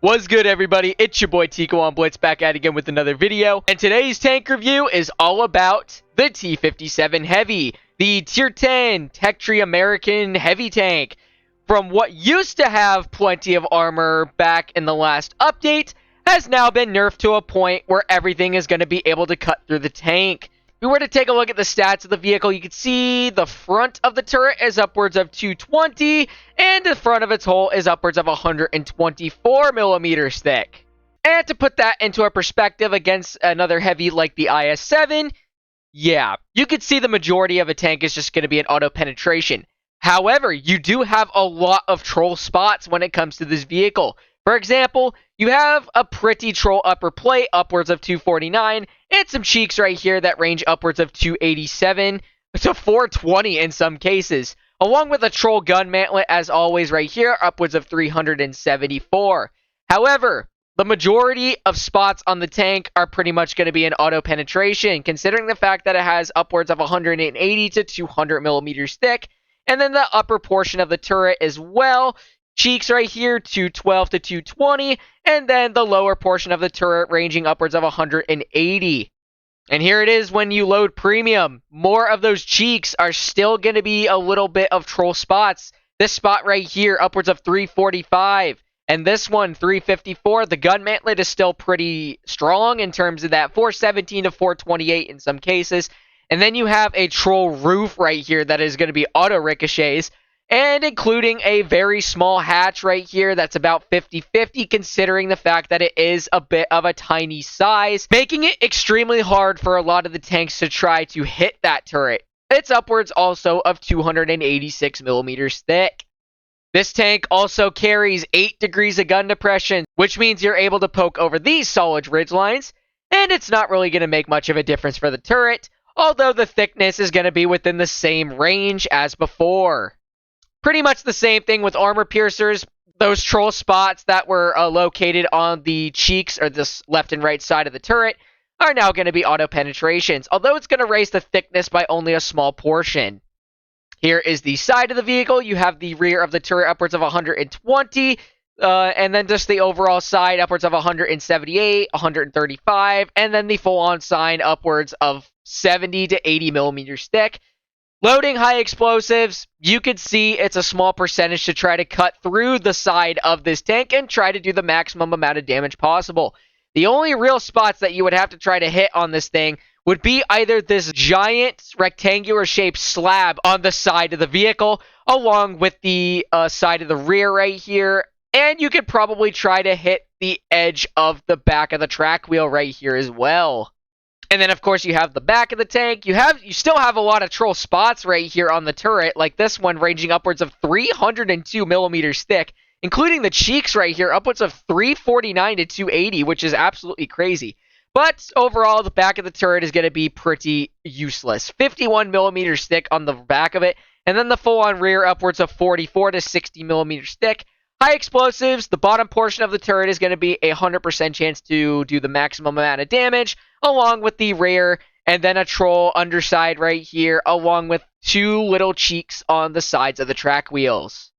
What's good, everybody? It's your boy Tico on Blitz, back at it again with another video. And today's tank review is all about the T57 Heavy, the Tier 10 Tech-Tree American Heavy Tank. From what used to have plenty of armor back in the last update, has now been nerfed to a point where everything is going to be able to cut through the tank. If we were to take a look at the stats of the vehicle, you can see the front of the turret is upwards of 220, and the front of its hull is upwards of 124 millimeters thick. And to put that into a perspective against another heavy like the IS-7, yeah, you could see the majority of a tank is just going to be an auto penetration. However, you do have a lot of troll spots when it comes to this vehicle. For example, you have a pretty troll upper plate, upwards of 249, and some cheeks right here that range upwards of 287 to 420 in some cases, along with a troll gun mantlet, as always, right here, upwards of 374. However, the majority of spots on the tank are pretty much going to be an auto penetration, considering the fact that it has upwards of 180 to 200 millimeters thick, and then the upper portion of the turret as well. Cheeks right here, 212 to 220, and then the lower portion of the turret ranging upwards of 180. And here it is when you load premium. More of those cheeks are still going to be a little bit of troll spots. This spot right here, upwards of 345. And this one, 354. The gun mantlet is still pretty strong in terms of that 417 to 428 in some cases. And then you have a troll roof right here that is going to be auto ricochets. And including a very small hatch right here that's about 50-50, considering the fact that it is a bit of a tiny size, making it extremely hard for a lot of the tanks to try to hit that turret. It's upwards also of 286 millimeters thick. This tank also carries 8 degrees of gun depression, which means you're able to poke over these solid ridge lines, and it's not really going to make much of a difference for the turret, although the thickness is going to be within the same range as before. Pretty much the same thing with armor piercers. Those troll spots that were located on the cheeks or this left and right side of the turret are now going to be auto penetrations, although it's going to raise the thickness by only a small portion. Here is the side of the vehicle. You have the rear of the turret upwards of 120, and then just the overall side upwards of 178, 135, and then the full-on sign upwards of 70 to 80 millimeters thick. Loading high explosives, you could see it's a small percentage to try to cut through the side of this tank and try to do the maximum amount of damage possible. The only real spots that you would have to try to hit on this thing would be either this giant rectangular shaped slab on the side of the vehicle, along with the side of the rear right here, and you could probably try to hit the edge of the back of the track wheel right here as well. And then, of course, you have the back of the tank. You still have a lot of troll spots right here on the turret, like this one ranging upwards of 302 millimeters thick, including the cheeks right here, upwards of 349 to 280, which is absolutely crazy. But overall, the back of the turret is going to be pretty useless. 51 millimeters thick on the back of it, and then the full-on rear upwards of 44 to 60 millimeters thick. High explosives, the bottom portion of the turret is going to be a 100% chance to do the maximum amount of damage, along with the rear, and then a troll underside right here, along with 2 little cheeks on the sides of the track wheels.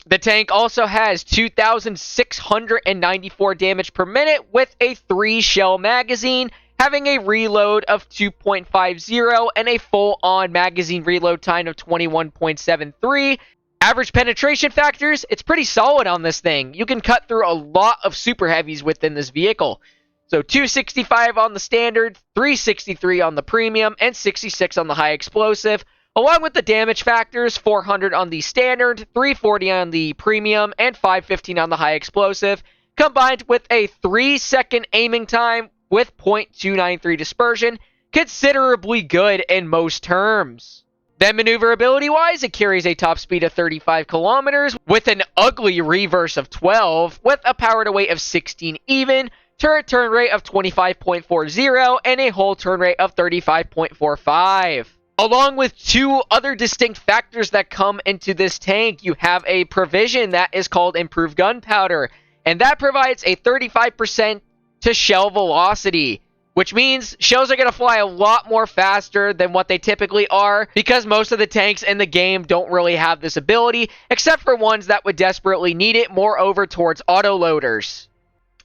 The tank also has 2,694 damage per minute with a 3-shell magazine, having a reload of 2.50 and a full-on magazine reload time of 21.73. Average penetration factors, it's pretty solid on this thing. You can cut through a lot of super heavies within this vehicle. So 265 on the standard, 363 on the premium, and 66 on the high explosive. Along with the damage factors, 400 on the standard, 340 on the premium, and 515 on the high explosive, combined with a 3-second aiming time with 0.293 dispersion, considerably good in most terms. Then maneuverability-wise, it carries a top speed of 35 kilometers with an ugly reverse of 12 with a power to weight of 16 even, turret turn rate of 25.40, and a hull turn rate of 35.45. Along with 2 other distinct factors that come into this tank, you have a provision that is called improved gunpowder, and that provides a 35% to shell velocity. which means shells are going to fly a lot more faster than what they typically are because most of the tanks in the game don't really have this ability, except for ones that would desperately need it, more over towards autoloaders.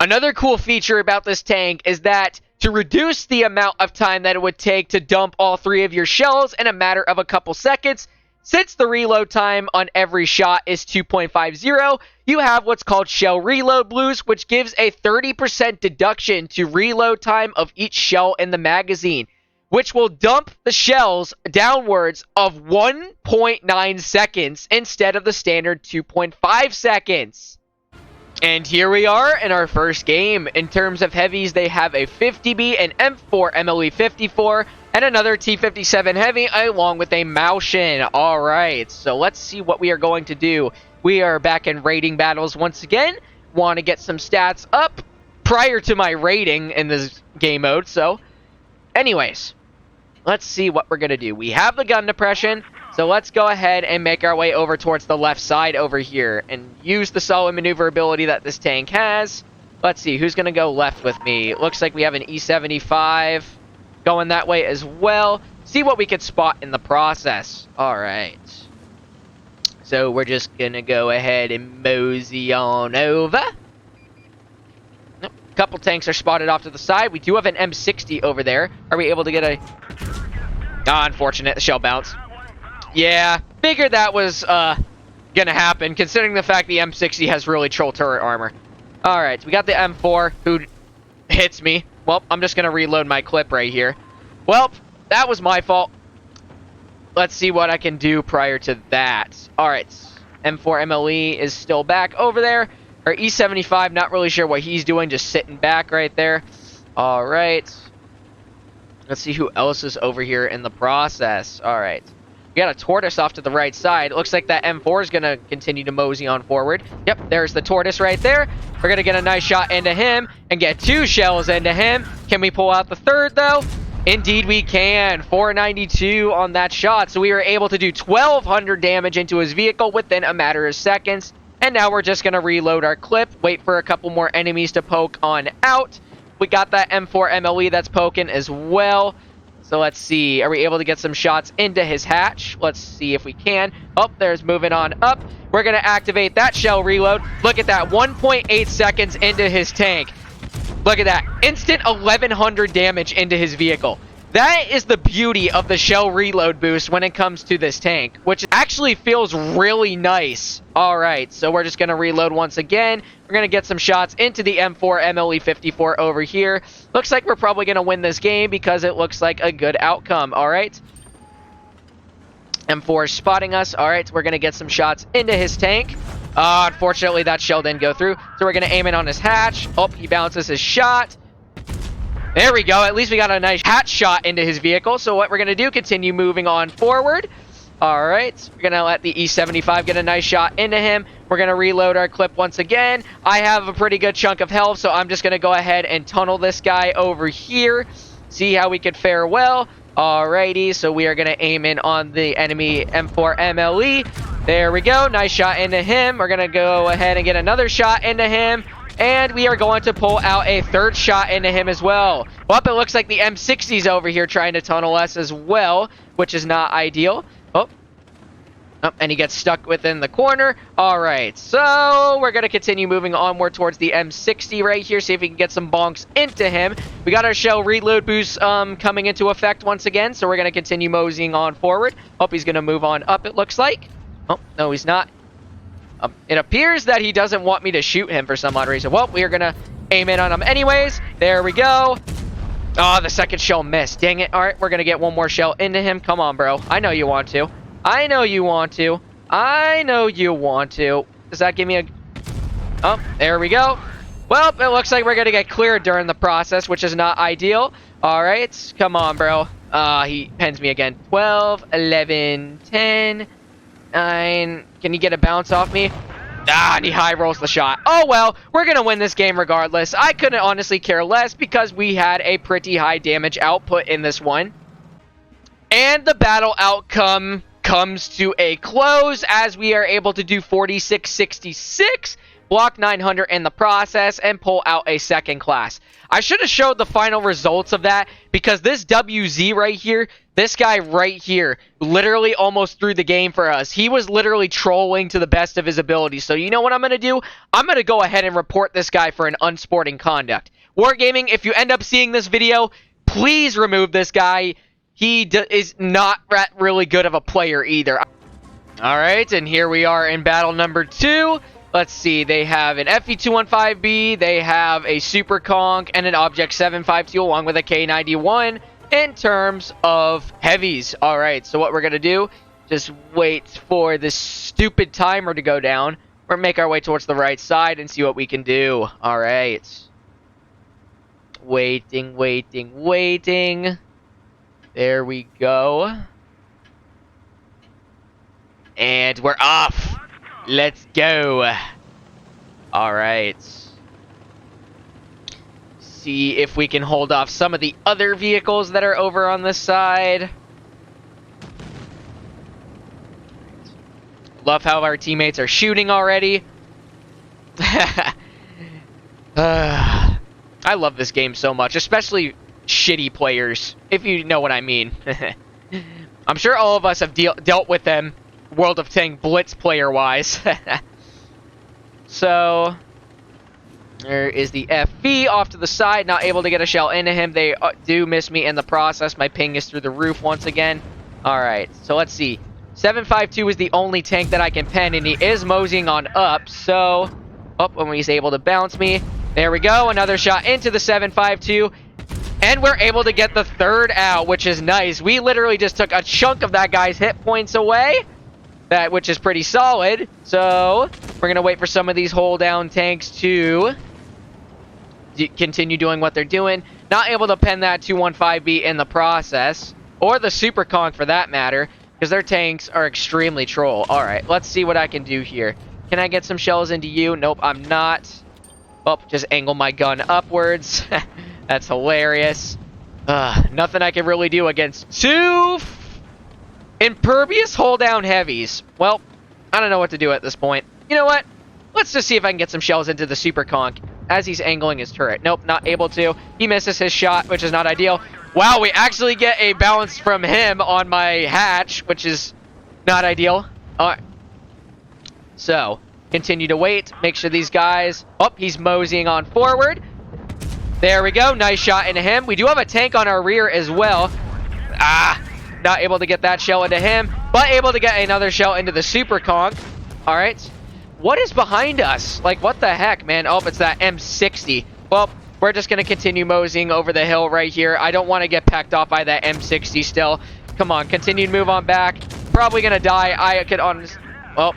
Another cool feature about this tank is that to reduce the amount of time that it would take to dump all 3 of your shells in a matter of a couple seconds, since the reload time on every shot is 2.50, you have what's called shell reload boost, which gives a 30% deduction to reload time of each shell in the magazine, which will dump the shells downwards of 1.9 seconds instead of the standard 2.5 seconds. And here we are in our first game. In terms of heavies, they have a 50B, an M4 MLE54, and another T57 heavy, along with a Maushin. Alright, so let's see what we are going to do. We are back in rating battles once again. Want to get some stats up prior to my rating in this game mode, so anyways, let's see what we're going to do. We have the gun depression, so let's go ahead and make our way over towards the left side over here and use the solid maneuverability that this tank has. Let's see, who's going to go left with me? It looks like we have an E75 going that way as well. See what we could spot in the process. Alright. So we're just going to go ahead and mosey on over. A couple tanks are spotted off to the side. We do have an M60 over there. Are we able to get a... unfortunate, the shell bounce. Yeah, figured that was gonna happen, considering the fact the M60 has really troll turret armor. Alright, so we got the M4, who hits me. Well, I'm just gonna reload my clip right here. Well, that was my fault. Let's see what I can do prior to that. Alright, M4 MLE is still back over there. Or E75, not really sure what he's doing, just sitting back right there. Alright. Let's see who else is over here in the process. Alright. We got a tortoise off to the right side. It looks like that M4 is going to continue to mosey on forward. Yep, there's the tortoise right there. We're going to get a nice shot into him and get 2 shells into him. Can we pull out the third, though? Indeed we can. 492 on that shot. So we were able to do 1,200 damage into his vehicle within a matter of seconds. And now we're just going to reload our clip, wait for a couple more enemies to poke on out. We got that M4 MLE that's poking as well. So let's see. Are we able to get some shots into his hatch? Let's see if we can. Oh, there's moving on up. We're going to activate that shell reload. Look at that. 1.8 seconds into his tank. Look at that. Instant 1,100 damage into his vehicle. That is the beauty of the shell reload boost when it comes to this tank, which actually feels really nice. Alright, so we're just going to reload once again. We're going to get some shots into the M4 MLE54 over here. Looks like we're probably going to win this game because it looks like a good outcome. Alright. M4 is spotting us. Alright, so we're going to get some shots into his tank. Unfortunately, that shell didn't go through. So we're going to aim it on his hatch. Oh, he bounces his shot. There we go. At least we got a nice hatch shot into his vehicle. So what we're going to do, continue moving on forward. Alright, we're going to let the E75 get a nice shot into him. We're going to reload our clip once again. I have a pretty good chunk of health, so I'm just going to go ahead and tunnel this guy over here. See how we could fare well. Alrighty, so we are going to aim in on the enemy M4 MLE. There we go. Nice shot into him. We're going to go ahead and get another shot into him. And we are going to pull out a third shot into him as well. Well, it looks like the M60's over here trying to tunnel us as well, which is not ideal. Oh, and he gets stuck within the corner. All right, so we're going to continue moving onward towards the M60 right here, see if we can get some bonks into him. We got our shell reload boost coming into effect once again, so we're going to continue moseying on forward. Hope he's going to move on up, it looks like. Oh, no, he's not. It appears that he doesn't want me to shoot him for some odd reason. Well, we are going to aim in on him anyways. There we go. Oh, the second shell missed. Dang it. All right, we're going to get one more shell into him. Come on, bro. I know you want to. I know you want to. I know you want to. Does that give me a... Oh, there we go. Well, it looks like we're going to get cleared during the process, which is not ideal. All right. Come on, bro. He pens me again. 12, 11, 10... 9. Can you get a bounce off me? And he high rolls the shot. Oh, well, we're going to win this game regardless. I couldn't honestly care less because we had a pretty high damage output in this one. And the battle outcome comes to a close as we are able to do 46-66 block 900 in the process, and pull out a second class. I should have showed the final results of that, because this WZ right here, this guy right here, literally almost threw the game for us. He was literally trolling to the best of his ability. So you know what I'm going to do? I'm going to go ahead and report this guy for an unsporting conduct. Wargaming, if you end up seeing this video, please remove this guy. He is not really good of a player either. Alright, and here we are in battle number 2. Let's see, they have an FE215B, they have a Super Conk, and an Object 752 along with a K91 in terms of heavies. Alright, so what we're going to do, just wait for this stupid timer to go down. We're going to make our way towards the right side and see what we can do. Alright. Waiting, waiting, waiting. There we go. And we're off. Let's go. Alright. See if we can hold off some of the other vehicles that are over on this side. Love how our teammates are shooting already. I love this game so much, especially shitty players, if you know what I mean. I'm sure all of us have dealt with them, World of Tank Blitz player-wise. So, there is the FV off to the side, not able to get a shell into him. They do miss me in the process. My ping is through the roof once again. Alright, so let's see. 752 is the only tank that I can pen, and he is moseying on up, so... Oh, when he's able to bounce me. There we go, another shot into the 752. And we're able to get the third out, which is nice. We literally just took a chunk of that guy's hit points away. Which is pretty solid. So, we're going to wait for some of these hold down tanks to continue doing what they're doing. Not able to pen that 215B in the process. Or the Super Conk for that matter. Because their tanks are extremely troll. Alright, let's see what I can do here. Can I get some shells into you? Nope, I'm not. Oh, just angle my gun upwards. That's hilarious. Nothing I can really do against two impervious hold down heavies. Well, I don't know what to do at this point. You know what? Let's just see if I can get some shells into the Super Conk as he's angling his turret. Nope, not able to. He misses his shot, which is not ideal. Wow, we actually get a bounce from him on my hatch, which is not ideal. Alright. So, continue to wait. Make sure these guys... Oh, he's moseying on forward. There we go. Nice shot into him. We do have a tank on our rear as well. Not able to get that shell into him, but able to get another shell into the Super Conk. Alright. What is behind us? Like, what the heck, man? Oh, it's that M60. Well, we're just going to continue moseying over the hill right here. I don't want to get packed off by that M60 still. Come on, continue to move on back. Probably going to die. I could honestly... Well,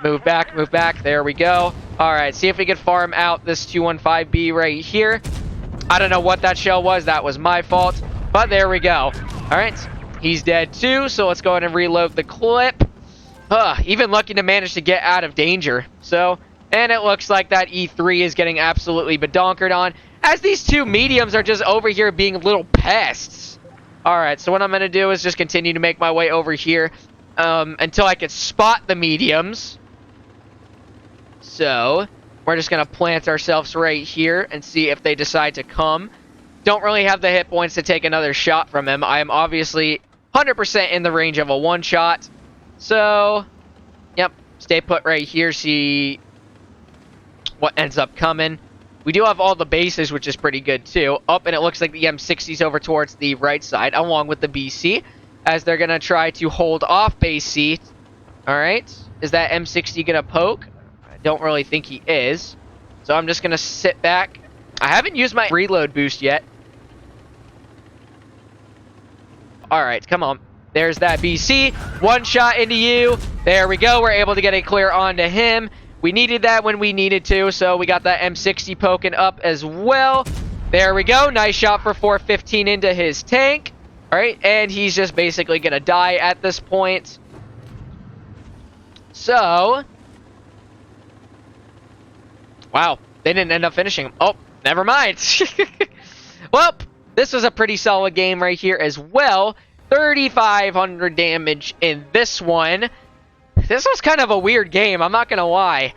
move back, move back. There we go. Alright, see if we can farm out this 215B right here. I don't know what that shell was. That was my fault. But there we go. Alright, he's dead too, so let's go ahead and reload the clip. Even lucky to manage to get out of danger. So, and it looks like that E3 is getting absolutely bedonkered on, as these two mediums are just over here being little pests. Alright, so what I'm going to do is just continue to make my way over here until I can spot the mediums. So, we're just going to plant ourselves right here and see if they decide to come. Don't really have the hit points to take another shot from him. I am obviously 100% in the range of a one-shot. So, yep, stay put right here, see what ends up coming. We do have all the bases, which is pretty good too. Oh, and it looks like the M60's over towards the right side, along with the BC, as they're going to try to hold off base C. Alright, is that M60 going to poke? I don't really think he is. So I'm just going to sit back. I haven't used my reload boost yet. Alright, come on. There's that BC. One shot into you. There we go. We're able to get a clear onto him. We needed that when we needed to, so we got that M60 poking up as well. There we go. Nice shot for 415 into his tank. Alright, and he's just basically going to die at this point. So... Wow, they didn't end up finishing him. Oh, never mind. Well, this was a pretty solid game right here as well. 3,500 damage in this one. This was kind of a weird game, I'm not going to lie.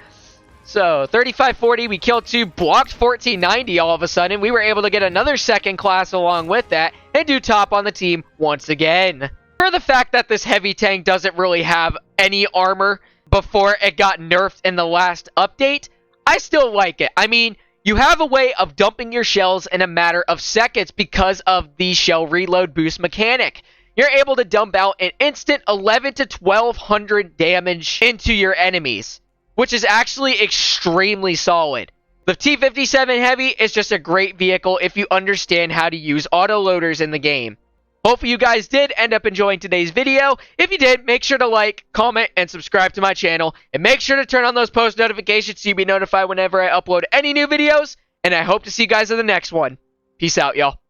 So, 3540, we killed 2, blocked 1490 all of a sudden. We were able to get another second class along with that, and do top on the team once again. For the fact that this heavy tank doesn't really have any armor before it got nerfed in the last update, I still like it. I mean, you have a way of dumping your shells in a matter of seconds because of the shell reload boost mechanic. You're able to dump out an instant 11 to 1200 damage into your enemies, which is actually extremely solid. The T57 Heavy is just a great vehicle if you understand how to use autoloaders in the game. Hopefully you guys did end up enjoying today's video. If you did, make sure to like, comment, and subscribe to my channel. And make sure to turn on those post notifications so you'll be notified whenever I upload any new videos. And I hope to see you guys in the next one. Peace out, y'all.